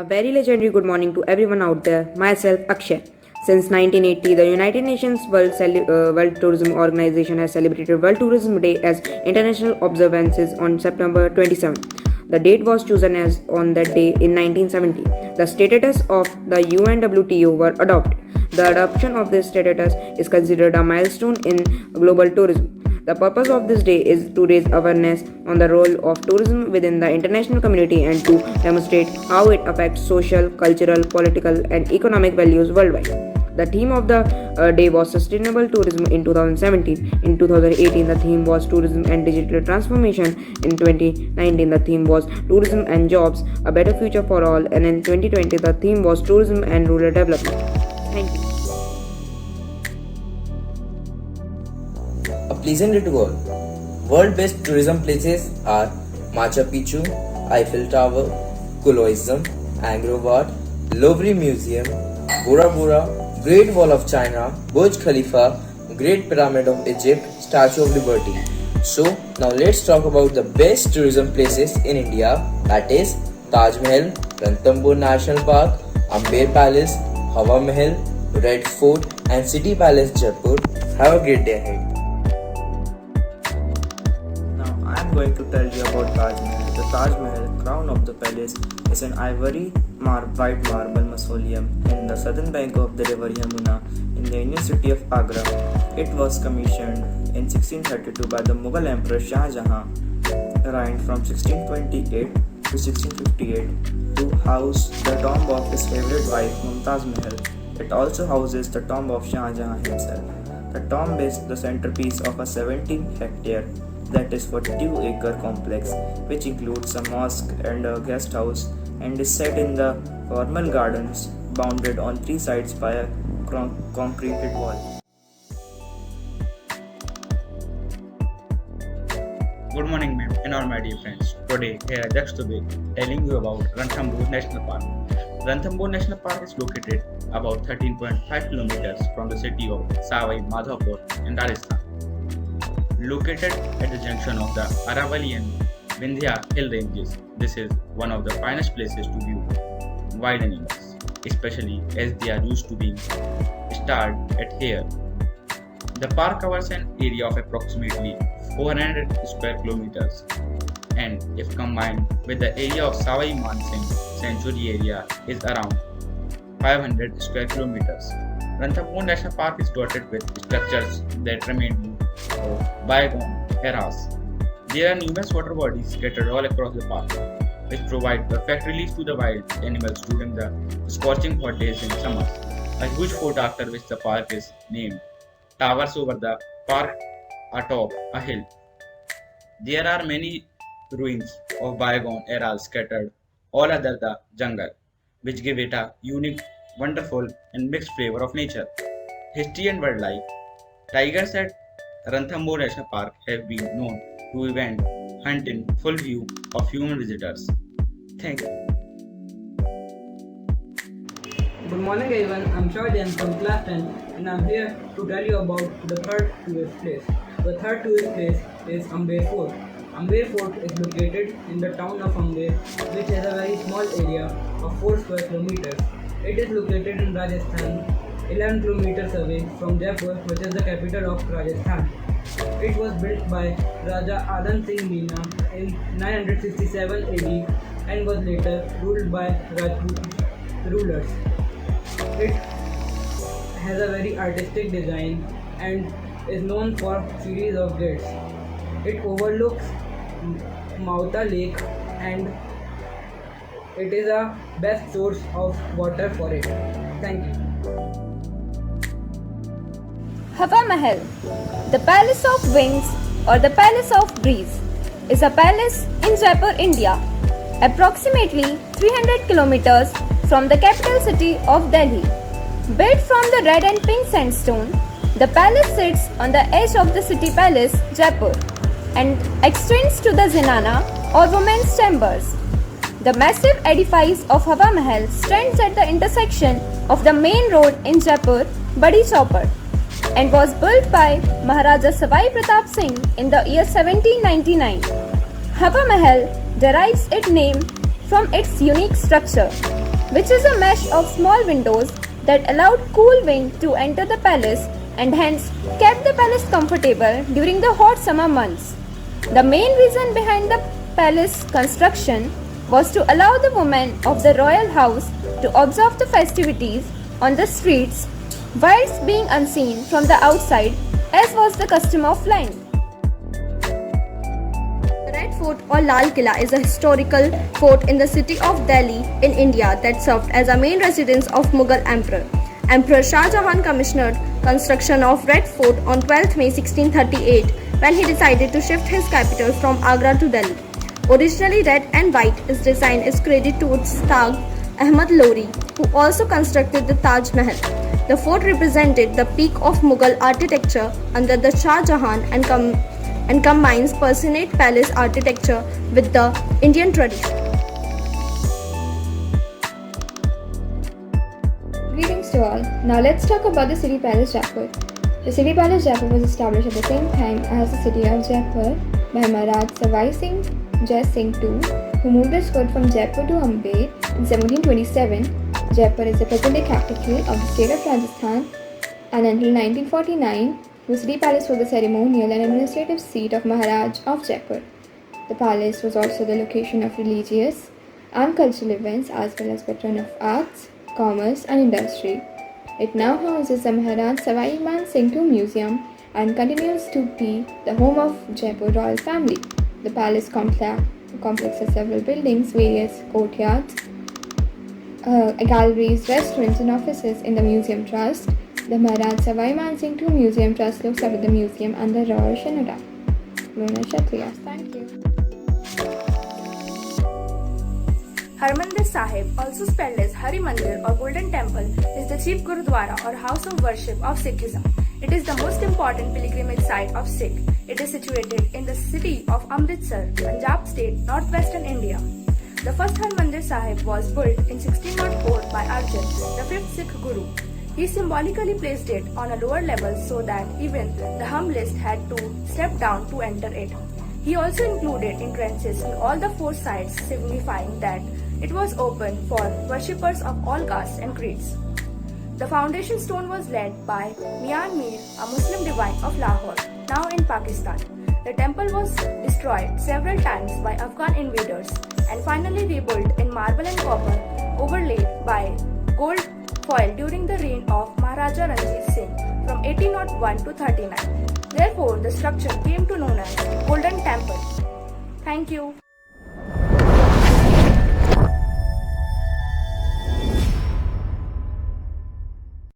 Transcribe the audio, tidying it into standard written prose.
A very legendary good morning to everyone out there. Myself, Akshay. Since 1980, the United Nations World Tourism Organization has celebrated World Tourism Day as international observances on September 27. The date was chosen as on that day in 1970. The status of the UNWTO were adopted. The adoption of this status is considered a milestone in global tourism. The purpose of this day is to raise awareness on the role of tourism within the international community and to demonstrate how it affects social, cultural, political, and economic values worldwide. The theme of the day was Sustainable Tourism in 2017. In 2018, the theme was Tourism and Digital Transformation. In 2019, the theme was Tourism and Jobs, a better future for all. And in 2020, the theme was Tourism and Rural Development. Thank you. A pleasant day to all. World-best tourism places are Machu Picchu, Eiffel Tower, Colosseum, Angkor Wat, Louvre Museum, Bora Bora, Great Wall of China, Burj Khalifa, Great Pyramid of Egypt, Statue of Liberty. So now let's talk about the best tourism places in India, that is Taj Mahal, Ranthambore National Park, Amber Palace, Hawa Mahal, Red Fort and City Palace Jaipur. Have a great day ahead. Now I am going to tell you about Taj Mahal. The Taj Mahal, crown of the palace, is an ivory white marble mausoleum in the southern bank of the river Yamuna in the Indian city of Agra. It was commissioned in 1632 by the Mughal Emperor Shah Jahan, reigned from 1628 to 1658, to house the tomb of his favorite wife Mumtaz Mahal. It also houses the tomb of Shah Jahan himself. The tomb is the centerpiece of a 17-hectare, that is 42-acre complex, which includes a mosque and a guest house, and is set in the formal gardens bounded on three sides by a concreted wall. Good morning, ma'am, and all my dear friends. Today, here Daksh Dubey telling you about Ranthambore National Park. Ranthambore National Park is located about 13.5 kilometers from the city of Savai Madhopur in Rajasthan. Located at the junction of the Aravalli and Vindhya hill ranges, this is one of the finest places to view wild animals, especially as they are used to being starred at here. The park covers an area of approximately 400 square kilometers, and if combined with the area of Savai Mansingh Sanctuary area is around 500 square kilometers. Ranthambore National Park is dotted with structures that remain of bygone eras. There are numerous water bodies scattered all across the park, which provide perfect relief to the wild animals during the scorching hot days in summer. A huge fort after which the park is named towers over the park atop a hill. There are many ruins of bygone eras scattered all over the jungle, which give it a unique, wonderful and mixed flavor of nature. History and wildlife. Tigers at Ranthambore National Park have been known to event hunt in full view of human visitors. Thank you. Good morning everyone, I'm Shahjan from class 10 and I'm here to tell you about the third tourist place. The third tourist place is Amber Fort. Amber Fort is located in the town of Amber, which has a very small area of 4 square kilometers. It is located in Rajasthan, 11 kilometers away from Jaipur, which is the capital of Rajasthan. It was built by Raja Adan Singh Meena in 967 AD and was later ruled by Rajput rulers. It has a very artistic design and is known for series of gates. It overlooks Mauta Lake and it is a best source of water for it. Thank you. Hawa Mahal, the Palace of Wings or the Palace of Breeze, is a palace in Jaipur, India, approximately 300 kilometers from the capital city of Delhi. Built from the red and pink sandstone, the palace sits on the edge of the city palace, Jaipur, and extends to the Zenana or women's chambers. The massive edifice of Hawa Mahal stands at the intersection of the main road in Jaipur, Badi Chowpar, and was built by Maharaja Savai Pratap Singh in the year 1799. Hawa Mahal derives its name from its unique structure. which is a mesh of small windows that allowed cool wind to enter the palace and hence kept the palace comfortable during the hot summer months. The main reason behind the palace construction was to allow the women of the royal house to observe the festivities on the streets whilst being unseen from the outside, as was the custom of land. The Red Fort or Lal Killa is a historical fort in the city of Delhi in India that served as a main residence of Mughal Emperor. Emperor Shah Jahan commissioned construction of Red Fort on 12th May 1638 when he decided to shift his capital from Agra to Delhi. Originally red and white, its design is credited to Ustad Ahmad Lori, who also constructed the Taj Mahal. The fort represented the peak of Mughal architecture under the Shah Jahan and combines Persianate palace architecture with the Indian tradition. Greetings to all. Now let's talk about the City Palace Jaipur. The City Palace Jaipur was established at the same time as the city of Jaipur by Maharaj Savai Singh Jai Singh II, who moved his court from Jaipur to Amber in 1727. Jaipur is the present-day capital of the state of Rajasthan, and until 1949, the City Palace was the ceremonial and administrative seat of Maharaj of Jaipur. The palace was also the location of religious and cultural events as well as patron of arts, commerce and industry. It now houses the Maharaj Savai Man Singh II Museum and continues to be the home of Jaipur royal family. The palace complex has several buildings, various courtyards, galleries, restaurants and offices in the Museum Trust. The Maharaj Savai Man Singh II Museum Trust looks after the museum and the Royal Shanada. Luna Kshatriyas. Thank you. Harmandir Sahib, also spelled as Hari Mandir or Golden Temple, is the chief Gurudwara or house of worship of Sikhism. It is the most important pilgrimage site of Sikh. It is situated in the city of Amritsar, Punjab state, northwestern India. The first Harmandir Sahib was built in 1604 by Arjan, the fifth Sikh Guru. He symbolically placed it on a lower level so that even the humblest had to step down to enter it. He also included entrances in all the four sides, signifying that it was open for worshippers of all castes and creeds. The foundation stone was laid by Mian Mir, a Muslim divine of Lahore, now in Pakistan. The temple was destroyed several times by Afghan invaders and finally rebuilt in marble and copper, overlaid by gold foil during the reign of Maharaja Ranjit Singh from 1801 to 39. Therefore, the structure came to known as Golden Temple. Thank you.